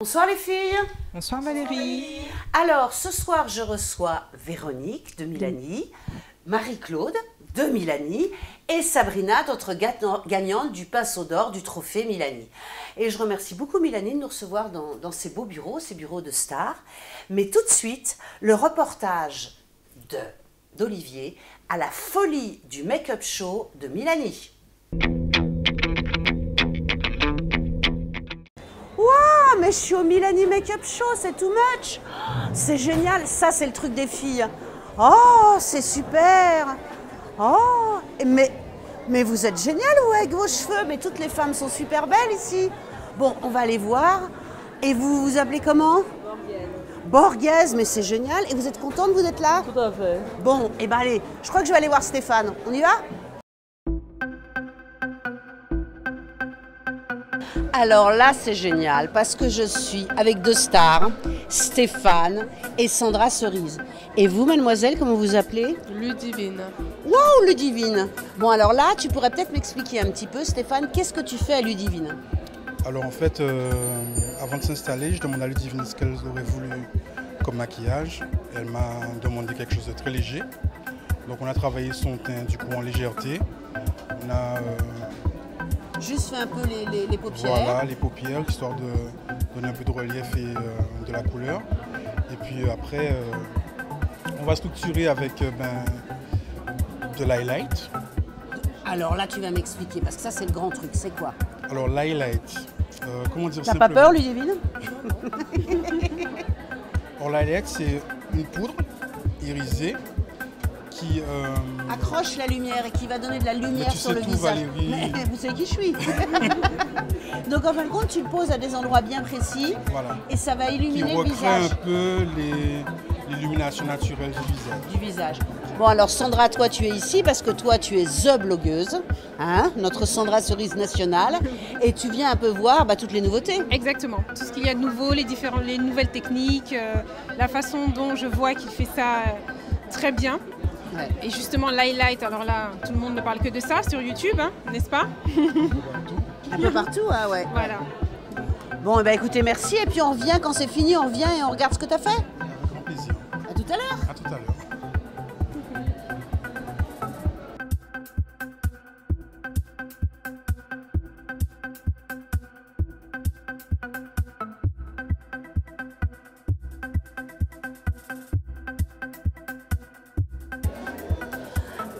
Bonsoir les filles. Bonsoir Valérie. Alors ce soir je reçois Véronique de Milani, Marie-Claude de Milani et Sabrina, notre gagnante du pinceau d'or du trophée Milani. Et je remercie beaucoup Milani de nous recevoir dans ses beaux bureaux, ses bureaux de stars. Mais tout de suite, le reportage d'Olivier à la folie du make-up show de Milani. Waouh, mais je suis au Milani Make-up Show, c'est too much. C'est génial, ça c'est le truc des filles. Oh, c'est super. Oh, mais vous êtes génial ou avec vos cheveux? Mais toutes les femmes sont super belles ici. Bon, on va aller voir. Et vous vous appelez comment? Borghese. Borghese, mais c'est génial. Et vous êtes contente, vous êtes là? Tout à fait. Bon, et ben allez, je crois que je vais aller voir Stéphane. On y va? Alors là, c'est génial parce que je suis avec deux stars, Stéphane et Sandra Cerise. Et vous, mademoiselle, comment vous appelez? Ludivine. Wow, Ludivine. Bon, alors là, tu pourrais peut-être m'expliquer un petit peu, Stéphane, qu'est-ce que tu fais à Ludivine? Alors en fait, avant de s'installer, je demandais à Ludivine ce qu'elle aurait voulu comme maquillage. Elle m'a demandé quelque chose de très léger. Donc on a travaillé son teint du coup en légèreté. On a juste fait un peu les paupières. Voilà, les paupières, histoire de donner un peu de relief et de la couleur. Et puis après, on va structurer avec de l'highlight. Alors là, tu vas m'expliquer, parce que ça, c'est le grand truc. C'est quoi? Alors l'highlight, comment dire? T'as pas peur, Ludivine? Alors l'highlight, c'est une poudre irisée qui accroche la lumière et qui va donner de la lumière sur le visage. Valérie. Mais vous savez qui je suis. Donc en fin de compte, tu le poses à des endroits bien précis, voilà, et ça va illuminer le visage. Qui recrée un peu l'illumination naturelle du visage. Bon alors Sandra, toi tu es ici parce que toi tu es the blogueuse, hein, notre Sandra Cerise nationale, et tu viens un peu voir toutes les nouveautés. Exactement, tout ce qu'il y a de nouveau, les nouvelles techniques, la façon dont je vois qu'il fait ça très bien. Ouais. Et justement l'highlight, alors là tout le monde ne parle que de ça sur YouTube, hein, n'est-ce pas? Un peu partout, hein, ouais. Voilà. Bon, et ben écoutez, merci, et puis on revient quand c'est fini, on revient et on regarde ce que tu as fait. Avec grand plaisir. À tout à l'heure. À tout à l'heure.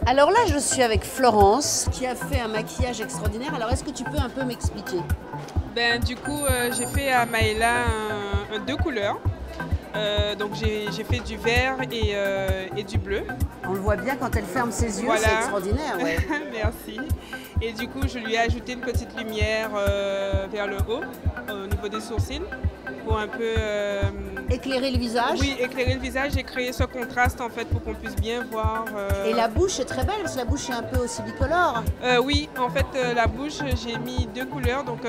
Alors là, je suis avec Florence, qui a fait un maquillage extraordinaire. Alors, est-ce que tu peux un peu m'expliquer? Du coup, j'ai fait à Maëla deux couleurs. Donc, j'ai fait du vert et du bleu. On le voit bien quand elle ferme ses yeux, voilà. C'est extraordinaire. Ouais. Merci. Et du coup, je lui ai ajouté une petite lumière vers le haut, au niveau des sourcils, pour un peu... éclairer le visage. Oui, éclairer le visage et créer ce contraste en fait pour qu'on puisse bien voir. Et la bouche est très belle parce que la bouche est un peu aussi bicolore. Oui, en fait la bouche j'ai mis deux couleurs, donc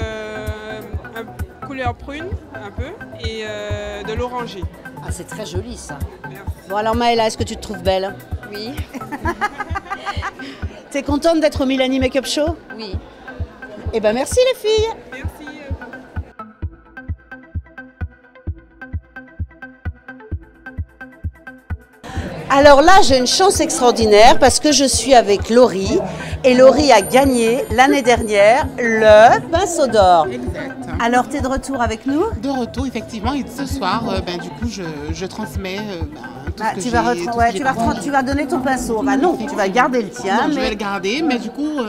couleur prune un peu et de l'orangé. Ah, c'est très joli ça. Merci. Bon alors Maëla, est-ce que tu te trouves belle? Oui. T'es contente d'être au Milani Make-up Show? Oui. Eh ben merci les filles. Merci. Alors là, j'ai une chance extraordinaire parce que je suis avec Laurie et Laurie a gagné l'année dernière le pinceau d'or. Exact. Alors, tu es de retour avec nous? De retour, effectivement, et ce soir, du coup, je transmets tout ce que tu vas donner ton pinceau. Bah non, tu vas garder le tien. Non, je vais le garder, mais du coup,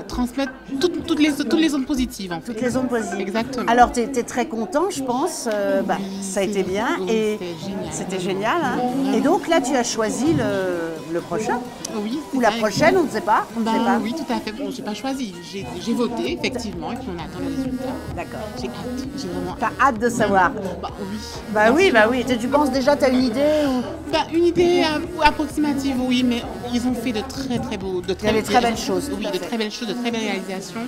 transmettre toutes les zones positives, en fait. Toutes les zones positives. Exactement. Alors, tu étais très content, je pense. Ça a été bien. Oui, Et c'était génial. Hein. Et donc, là, tu as choisi le prochain? Oui. Ou la prochaine, on ne sait pas. Oui, tout à fait. Bon, j'ai pas choisi. J'ai voté, effectivement, et puis on attend les résultats. D'accord. J'ai hâte. J'ai vraiment hâte. T'as hâte de savoir? Oui. Oui. Tu penses déjà, tu as une idée ou... Une idée approximative, oui, mais ils ont fait de très beaux... Il y avait de très belles choses. Oui, de très belles choses, de très belles réalisations.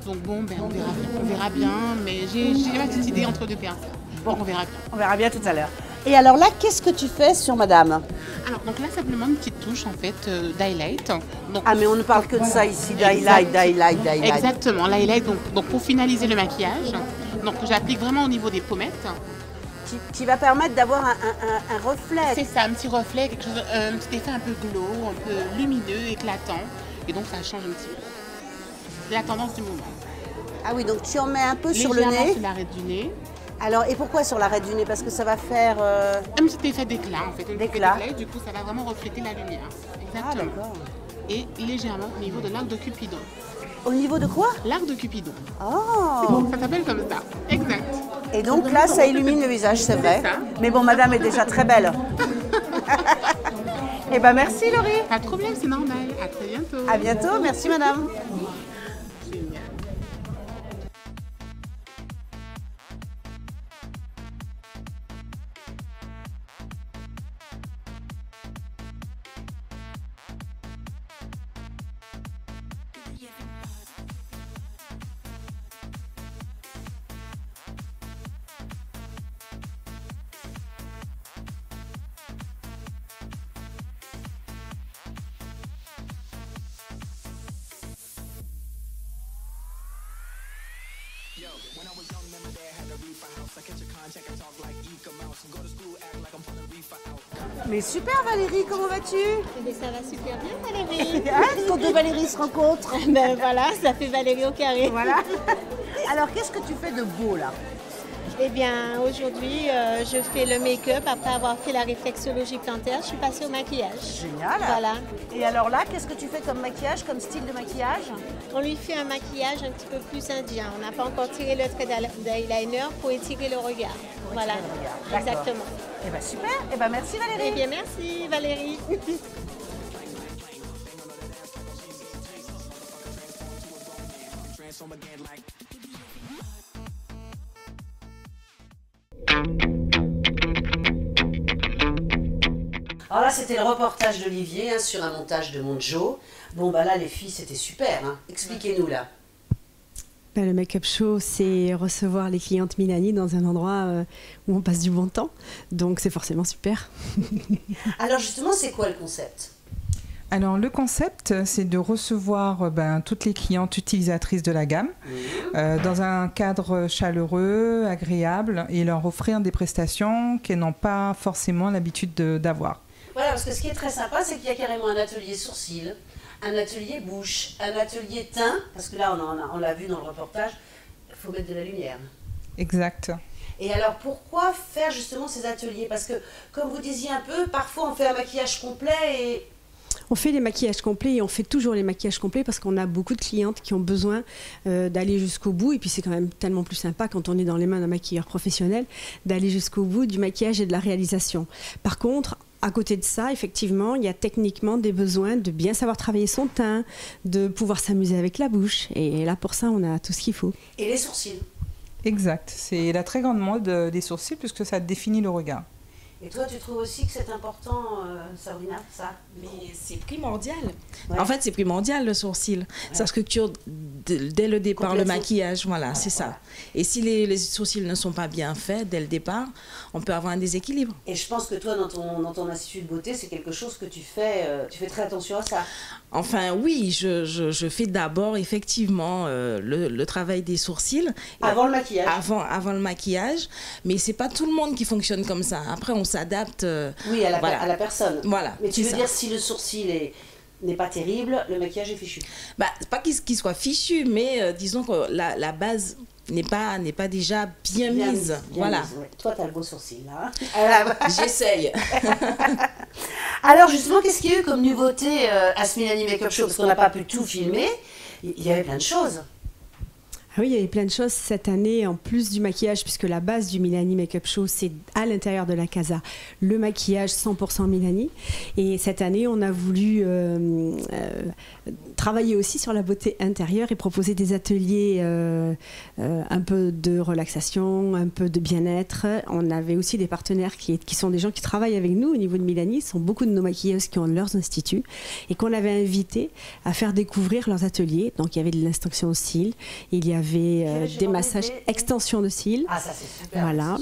Donc bon, on verra bien, mais j'ai ma petite idée entre deux personnes. Bon, on verra bien. On verra bien tout à l'heure. Et alors là, qu'est-ce que tu fais sur madame? Alors, donc là, simplement une petite touche, en fait, d'highlight. Mais on ne parle que de ça ici, d'highlight. Exactement, l'highlight, donc pour finaliser le maquillage. Donc j'applique vraiment au niveau des pommettes. Qui va permettre d'avoir un reflet. C'est ça, un petit reflet, quelque chose, un petit effet un peu glow, un peu lumineux, éclatant. Et donc ça change un petit peu. C'est la tendance du moment. Ah oui, donc tu en mets un peu sur le Légèrement nez. sur l'arête du nez. Alors, et pourquoi sur l'arête du nez? Parce que ça va faire... Un petit effet d'éclat en fait. Un D'éclat. petit effet d'éclat, du coup ça va vraiment refléter la lumière. Ah, Exactement. d'accord. Et légèrement au niveau de l'arc de Cupidon. Au niveau de quoi? L'arc de Cupidon. Oh! Ça s'appelle comme ça. Exact. Et donc là, ça illumine le visage, c'est vrai. ça. Mais bon, madame est déjà très belle. Eh ben merci, Laurie. Pas de problème, c'est normal. À très bientôt. À bientôt. Merci, madame. Génial. Mais super, Valérie, comment vas-tu? Eh bien, ça va super bien, Valérie. Hein, quand deux Valérie se rencontrent. Ben voilà, ça fait Valérie au carré. Voilà. Alors, qu'est-ce que tu fais de beau, là? Eh bien, aujourd'hui, je fais le make-up. Après avoir fait la réflexologie plantaire, je suis passée au maquillage. Génial. Voilà. Et alors là, qu'est-ce que tu fais comme maquillage, comme style de maquillage? On lui fait un maquillage un petit peu plus indien. On n'a pas encore tiré le trait d'eyeliner pour étirer le regard. Voilà, étirer le regard. D'accord. exactement. Eh ben super. Eh ben merci, Valérie. Eh bien, merci, Valérie. Alors là, c'était le reportage d'Olivier hein, sur un montage de Monjo. Bon, bah là, les filles, c'était super. Hein. Expliquez-nous là. Le make-up show, c'est recevoir les clientes Milani dans un endroit où on passe du bon temps. Donc, c'est forcément super. Alors justement, c'est quoi le concept? Alors le concept, c'est de recevoir toutes les clientes utilisatrices de la gamme dans un cadre chaleureux, agréable et leur offrir des prestations qu'elles n'ont pas forcément l'habitude d'avoir. Voilà, parce que ce qui est très sympa, c'est qu'il y a carrément un atelier sourcils, un atelier bouche, un atelier teint, parce que là, on l'a vu dans le reportage, il faut mettre de la lumière. Exact. Et alors, pourquoi faire justement ces ateliers? Parce que, comme vous disiez un peu, parfois on fait un maquillage complet et... On fait les maquillages complets et on fait toujours les maquillages complets parce qu'on a beaucoup de clientes qui ont besoin d'aller jusqu'au bout. Et puis c'est quand même tellement plus sympa quand on est dans les mains d'un maquilleur professionnel d'aller jusqu'au bout du maquillage et de la réalisation. Par contre, à côté de ça, effectivement, il y a techniquement des besoins de bien savoir travailler son teint, de pouvoir s'amuser avec la bouche. Et là, pour ça, on a tout ce qu'il faut. Et les sourcils? Exact. C'est la très grande mode des sourcils puisque ça définit le regard. Et toi, tu trouves aussi que c'est important, Sabrina, ça? Mais c'est primordial. Ouais. En fait, c'est primordial, le sourcil. Ouais. Ça structure dès le départ le maquillage. Voilà, c'est ça. Et si les sourcils ne sont pas bien faits dès le départ, on peut avoir un déséquilibre. Et je pense que toi, dans ton institut de beauté, c'est quelque chose que tu fais très attention à ça. Enfin, oui, je fais d'abord, effectivement, le travail des sourcils. Avant le maquillage. Avant le maquillage. Mais c'est pas tout le monde qui fonctionne comme ça. Après, on s'adapte oui, à la personne. Voilà. Mais tu veux dire, si le sourcil n'est pas terrible, le maquillage est fichu? Pas qu'il soit fichu, mais disons que la base n'est pas déjà bien mise. Voilà. Mise, ouais. Toi, tu as le beau sourcil, là. J'essaye. Alors, justement, qu'est-ce qu'il y a eu comme nouveauté à ce Milani Make-up Show? Parce qu'on n'a pas pu tout filmer. Il y avait plein de choses. Ah oui, il y avait plein de choses cette année, en plus du maquillage, puisque la base du Milani Make-up Show, c'est à l'intérieur de la casa, le maquillage 100% Milani. Et cette année, on a voulu travailler aussi sur la beauté intérieure et proposer des ateliers un peu de relaxation, un peu de bien-être. On avait aussi des partenaires qui sont des gens qui travaillent avec nous au niveau de Milani. Ce sont beaucoup de nos maquilleuses qui ont leurs instituts et qu'on avait invités à faire découvrir leurs ateliers. Donc, il y avait de l'instruction aux cils, il y avait des massages extension de cils. Ah, ça c'est super. Voilà.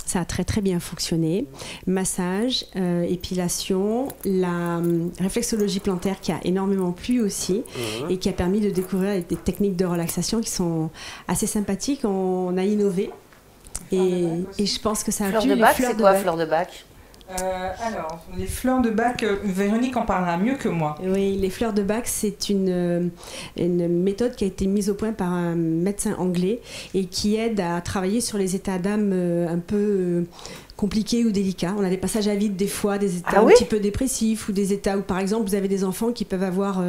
Ça a très très bien fonctionné. Massage, épilation, la réflexologie plantaire qui a énormément plu aussi et qui a permis de découvrir des techniques de relaxation qui sont assez sympathiques. On a innové et je pense que ça a plu. Fleur de bac, c'est quoi fleur de bac? Alors, les fleurs de bac, Véronique en parlera mieux que moi. Oui, les fleurs de bac, c'est une méthode qui a été mise au point par un médecin anglais et qui aide à travailler sur les états d'âme un peu compliqués ou délicats. On a des passages à vide des fois, des états un petit peu dépressifs ou des états où, par exemple, vous avez des enfants qui peuvent avoir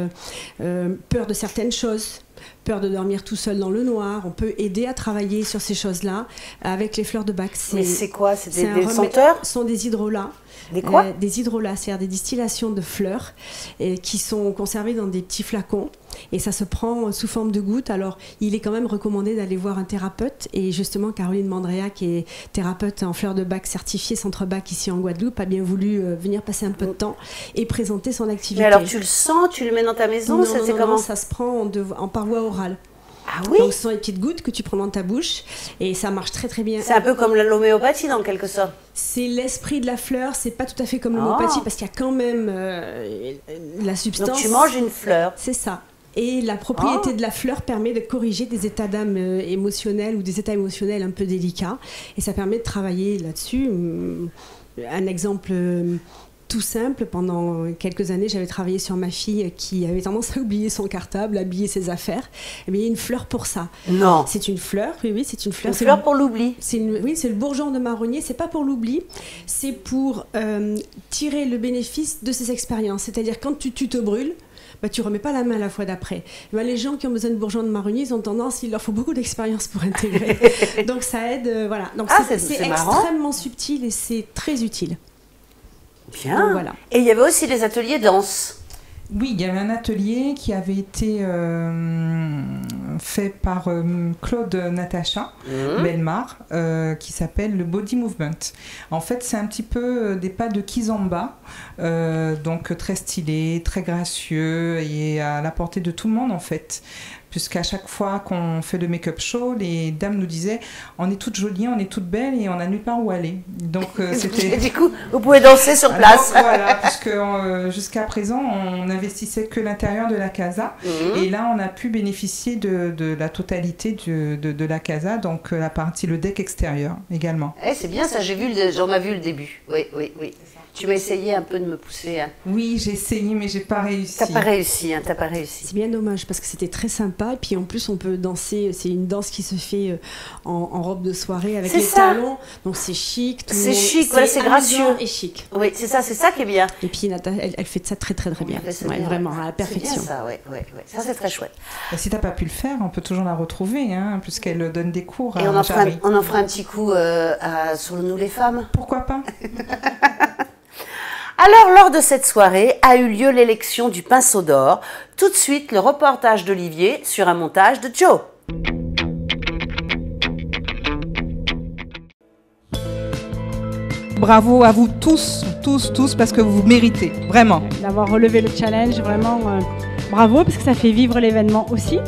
peur de certaines choses. Peur de dormir tout seul dans le noir. On peut aider à travailler sur ces choses-là avec les fleurs de bac. Mais c'est quoi? C'est des senteurs? Ce sont des hydrolats. Des quoi? Des hydrolats, c'est-à-dire des distillations de fleurs qui sont conservées dans des petits flacons. Et ça se prend sous forme de gouttes. Alors, il est quand même recommandé d'aller voir un thérapeute. Et justement, Caroline Mandrea, qui est thérapeute en fleurs de bac certifiée Centre Bac ici en Guadeloupe, a bien voulu venir passer un peu de temps et présenter son activité. Mais alors, tu le sens? Tu le mets dans ta maison? Non, ça se prend en paroi orale. Ah oui? Donc, ce sont les petites gouttes que tu prends dans ta bouche et ça marche très très bien. C'est un peu comme l'homéopathie dans quelque sorte. C'est l'esprit de la fleur, c'est pas tout à fait comme l'homéopathie parce qu'il y a quand même la substance. Donc tu manges une fleur. C'est ça. Et la propriété de la fleur permet de corriger des états d'âme émotionnels ou des états émotionnels un peu délicats. Et ça permet de travailler là-dessus. Un exemple tout simple, pendant quelques années, j'avais travaillé sur ma fille qui avait tendance à oublier son cartable, à oublier ses affaires. Et bien, il y a une fleur pour ça. Non. C'est une fleur, oui, c'est une fleur. Une fleur pour l'oubli. Oui, c'est le bourgeon de marronnier. C'est pas pour l'oubli, c'est pour tirer le bénéfice de ces expériences. C'est-à-dire, quand tu te brûles, tu remets pas la main la fois d'après. Les gens qui ont besoin de bourgeons de marronnier, ils ont tendance, il leur faut beaucoup d'expérience pour intégrer. Donc ça aide, voilà. Donc c'est extrêmement subtil et c'est très utile. Bien. Donc, voilà. Et il y avait aussi des ateliers danse. Oui, il y avait un atelier qui avait été fait par Claude Natacha Belmar, qui s'appelle le Body Movement. En fait, c'est un petit peu des pas de kizomba, donc très stylé, très gracieux et à la portée de tout le monde en fait. Puisqu'à chaque fois qu'on fait le make-up show, les dames nous disaient on est toutes jolies, on est toutes belles et on n'a nulle part où aller. Donc c'était. Et du coup, vous pouvez danser sur place. Donc, voilà, puisque jusqu'à présent, on n'investissait que l'intérieur de la casa. Et là, on a pu bénéficier de la totalité de la casa, donc la partie, le deck extérieur également. C'est bien ça, j'en ai vu le début. Oui. Tu m'as essayé un peu de me pousser. Hein. Oui, j'ai essayé, mais j'ai pas réussi. T'as pas réussi. C'est bien dommage parce que c'était très sympa. Et puis en plus, on peut danser. C'est une danse qui se fait en robe de soirée avec les talons. Donc c'est chic. C'est chic, voilà, c'est gracieux. Et chic. Oui, c'est ça qui est bien. Et puis elle fait ça très bien. Vraiment, à la perfection. C'est bien ça, oui. Ça, c'est très chouette. Et si t'as pas pu le faire, on peut toujours la retrouver, hein, puisqu'elle donne des cours. Et on en fera un petit coup sur Nous les femmes. Pourquoi pas? Alors, lors de cette soirée, a eu lieu l'élection du pinceau d'or. Tout de suite, le reportage d'Olivier sur un montage de Joe. Bravo à vous tous, parce que vous méritez, vraiment. D'avoir relevé le challenge, vraiment bravo, parce que ça fait vivre l'événement aussi.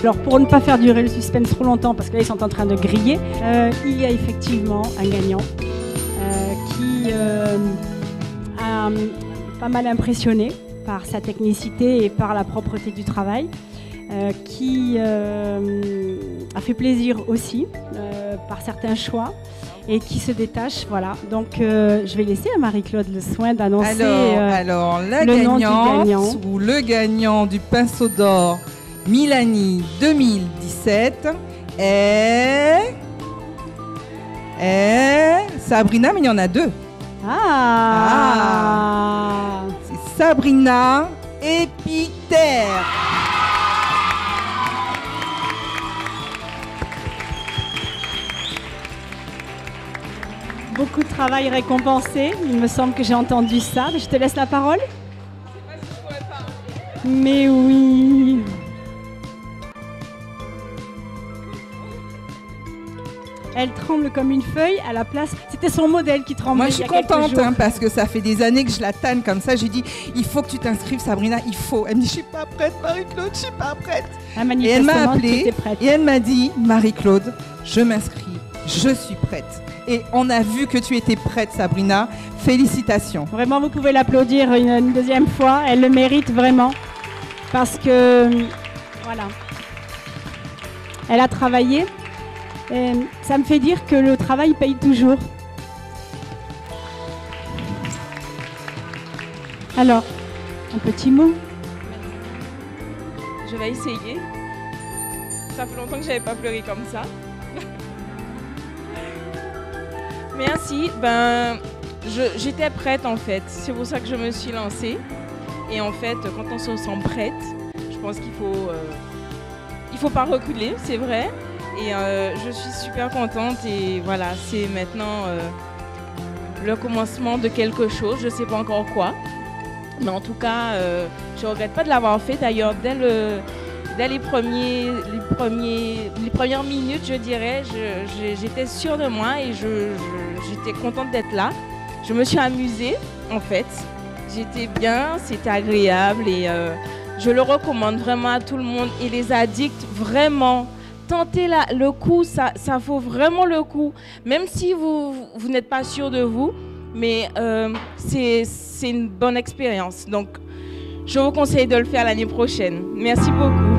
Alors pour ne pas faire durer le suspense trop longtemps, parce que là ils sont en train de griller, il y a effectivement un gagnant qui a pas mal impressionné par sa technicité et par la propreté du travail, qui a fait plaisir aussi par certains choix et qui se détache. Voilà. Donc je vais laisser à Marie-Claude le soin d'annoncer alors, le nom du gagnant ou le gagnant du pinceau d'or Milani 2017 est Sabrina, mais il y en a deux. C'est Sabrina Épithère. Beaucoup de travail récompensé, il me semble que j'ai entendu ça. Je te laisse la parole. Mais oui. Elle tremble comme une feuille à la place. C'était son modèle qui tremblait. Moi, je suis contente parce que ça fait des années que je la tanne comme ça. J'ai dit, il faut que tu t'inscrives, Sabrina, il faut. Elle me dit, je suis pas prête, Marie-Claude, je suis pas prête. Et elle m'a appelée et elle m'a dit, Marie-Claude, je m'inscris, je suis prête. Et on a vu que tu étais prête, Sabrina. Félicitations. Vraiment, vous pouvez l'applaudir une deuxième fois. Elle le mérite vraiment parce que, voilà, elle a travaillé. Et ça me fait dire que le travail paye toujours. Alors, un petit mot. Je vais essayer. Ça fait longtemps que je n'avais pas pleuré comme ça. Merci. J'étais prête en fait. C'est pour ça que je me suis lancée. Et en fait, quand on se sent prête, je pense qu'il faut pas reculer, c'est vrai. Et je suis super contente et voilà, c'est maintenant le commencement de quelque chose, je ne sais pas encore quoi. Mais en tout cas, je ne regrette pas de l'avoir fait. D'ailleurs, dès les premières minutes, je dirais, j'étais sûre de moi et j'étais contente d'être là. Je me suis amusée, en fait. J'étais bien, c'était agréable et je le recommande vraiment à tout le monde. Et les addicts, vraiment, tentez le coup, ça vaut vraiment le coup. Même si vous n'êtes pas sûr de vous, mais c'est une bonne expérience. Donc, je vous conseille de le faire l'année prochaine. Merci beaucoup.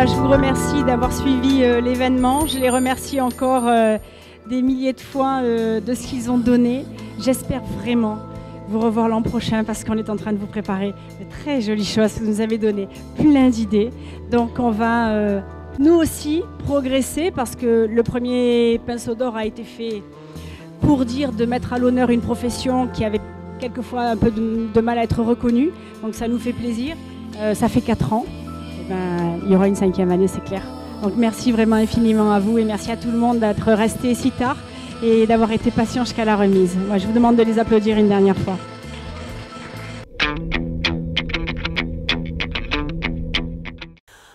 Je vous remercie d'avoir suivi l'événement. Je les remercie encore des milliers de fois de ce qu'ils ont donné. J'espère vraiment vous revoir l'an prochain parce qu'on est en train de vous préparer de très jolies choses. Vous nous avez donné plein d'idées. Donc on va nous aussi progresser parce que le premier pinceau d'or a été fait pour dire de mettre à l'honneur une profession qui avait quelquefois un peu de mal à être reconnue. Donc ça nous fait plaisir. Ça fait 4 ans. Il y aura une 5e année, c'est clair. Donc merci vraiment infiniment à vous et merci à tout le monde d'être resté si tard et d'avoir été patient jusqu'à la remise. Moi, je vous demande de les applaudir une dernière fois.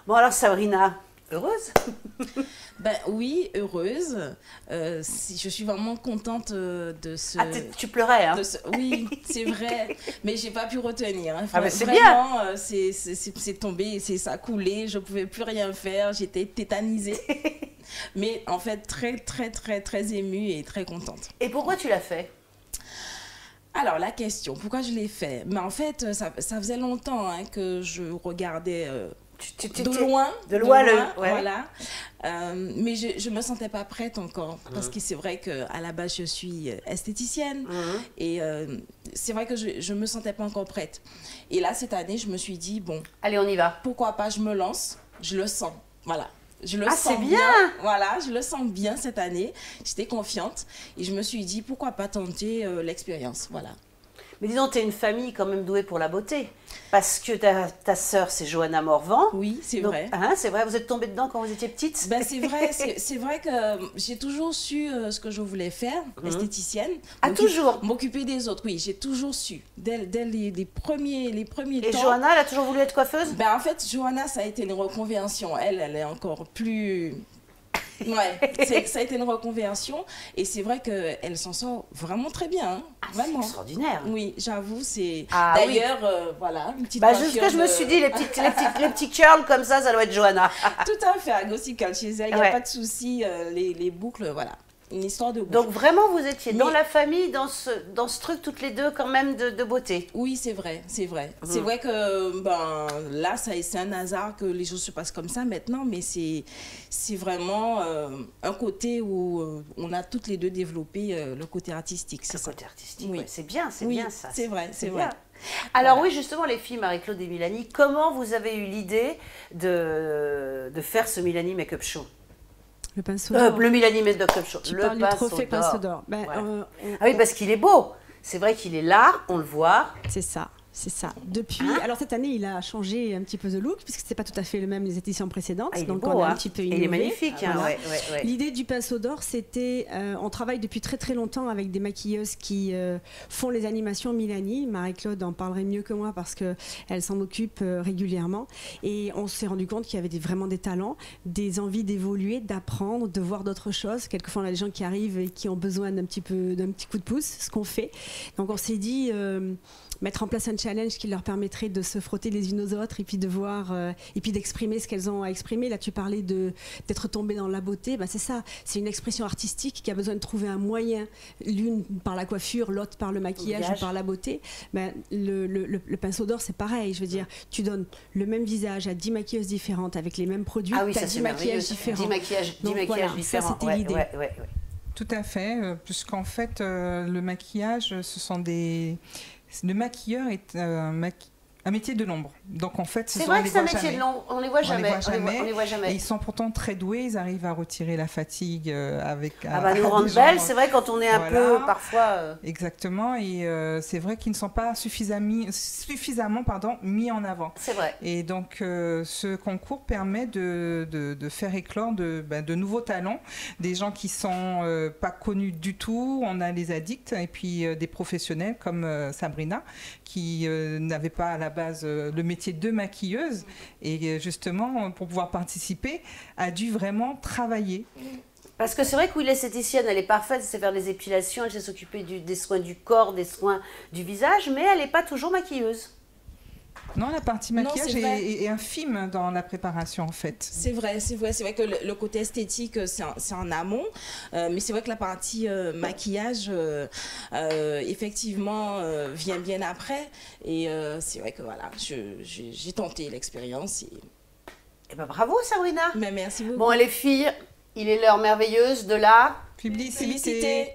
Bon alors Sabrina, heureuse? Oui, heureuse. Je suis vraiment contente de ce... Ah, tu pleurais, hein? Oui, c'est vrai. Mais j'ai pas pu retenir. Hein. Ah, mais c'est vraiment, bien. C'est tombé, ça a coulé. Je pouvais plus rien faire. J'étais tétanisée. Mais en fait, très, très, très, très émue et très contente. Et pourquoi tu l'as fait? Alors, la question, pourquoi je l'ai fait? Mais en fait, ça faisait longtemps que je regardais... de loin, ouais. Voilà. Mais je me sentais pas prête encore parce que c'est vrai que à la base je suis esthéticienne et c'est vrai que je me sentais pas encore prête. Et là cette année je me suis dit bon, allez on y va. Pourquoi pas, je me lance, je le sens, voilà. Je le sens bien. Voilà, je le sens bien cette année. J'étais confiante et je me suis dit pourquoi pas tenter l'expérience, voilà. Mais dis donc, tu es une famille quand même douée pour la beauté. Parce que ta sœur, c'est Johanna Morvan. Oui, c'est vrai. Hein, c'est vrai, vous êtes tombée dedans quand vous étiez petite? C'est vrai que j'ai toujours su ce que je voulais faire, esthéticienne. Ah, toujours? M'occuper des autres, oui, j'ai toujours su. Dès les premiers temps. Et Johanna, elle a toujours voulu être coiffeuse? En fait, Johanna, ça a été une reconversion. Elle est encore plus... Ouais, ça a été une reconversion et c'est vrai qu'elle s'en sort vraiment très bien. Hein, vraiment. C'est extraordinaire. Oui, j'avoue, c'est... Ah, d'ailleurs, voilà, une petite juste que je me suis dit, les petits curls comme ça doit être Johanna. Tout à fait, à Gossy Curl chez elle, il n'y a pas de souci, les boucles, voilà. Une histoire de boucle. Donc vraiment, vous étiez dans la famille, dans ce truc, toutes les deux, quand même, de beauté. Oui, c'est vrai, c'est vrai. C'est vrai que là, c'est un hasard que les choses se passent comme ça maintenant, mais c'est vraiment un côté où on a toutes les deux développé le côté artistique. Le côté artistique, oui. C'est bien, bien ça. C'est vrai, c'est vrai. Alors oui, justement, les filles, Marie-Claude et Mélanie, comment vous avez eu l'idée de faire ce Mélanie Make-up Show? Le pinceau d'or. Le Mélanie Make-up Show. Tu parles du trophée pinceau d'or. Ah oui, parce qu'il est beau. C'est vrai qu'il est là, on le voit. C'est ça. C'est ça. Depuis, alors cette année, il a changé un petit peu de look puisque c'était pas tout à fait le même les éditions précédentes. Ah, donc beau, on a un petit peu innové. Il est magnifique. Hein, voilà. Ouais. L'idée du pinceau d'or, c'était, on travaille depuis très très longtemps avec des maquilleuses qui font les animations Mélanie. Marie-Claude en parlerait mieux que moi parce que elle s'en occupe régulièrement. Et on s'est rendu compte qu'il y avait vraiment des talents, des envies d'évoluer, d'apprendre, de voir d'autres choses. Quelquefois, on a des gens qui arrivent et qui ont besoin d'un petit coup de pouce, ce qu'on fait. Donc on s'est dit mettre en place un challenge qui leur permettrait de se frotter les unes aux autres et puis de voir et puis d'exprimer ce qu'elles ont à exprimer. Là, tu parlais d'être tombée dans la beauté. C'est ça, c'est une expression artistique qui a besoin de trouver un moyen, l'une par la coiffure, l'autre par le maquillage ou par la beauté. Le pinceau d'or, c'est pareil. Je veux dire, tu donnes le même visage à 10 maquilleuses différentes avec les mêmes produits. Ah oui, ça 10 maquillages différents. 10 maquillages différents. Ça, c'était l'idée. Ouais. Tout à fait, puisqu'en fait, le maquillage, le maquilleur est un métier de l'ombre. Donc en fait, c'est vrai que c'est un métier de l'ombre. On les voit jamais. On les voit jamais. Et ils sont pourtant très doués. Ils arrivent à retirer la fatigue avec. Nous rendre belles. C'est vrai quand on est un peu parfois. Exactement. Et c'est vrai qu'ils ne sont pas suffisamment mis en avant. C'est vrai. Et donc ce concours permet de faire éclore de nouveaux talents, des gens qui sont pas connus du tout. On a les addicts et puis des professionnels comme Sabrina qui n'avait pas à la base le métier de maquilleuse et justement pour pouvoir participer a dû vraiment travailler. Parce que c'est vrai que l'esthéticienne, elle est parfaite, elle sait faire des épilations, elle sait s'occuper des soins du corps, des soins du visage, mais elle n'est pas toujours maquilleuse. Non, la partie maquillage est infime dans la préparation en fait. C'est vrai que le côté esthétique c'est en amont, mais c'est vrai que la partie maquillage effectivement vient bien après et c'est vrai que voilà, j'ai tenté l'expérience. Et bravo Sabrina. Mais merci beaucoup. Bon les filles, il est l'heure merveilleuse de la publicité.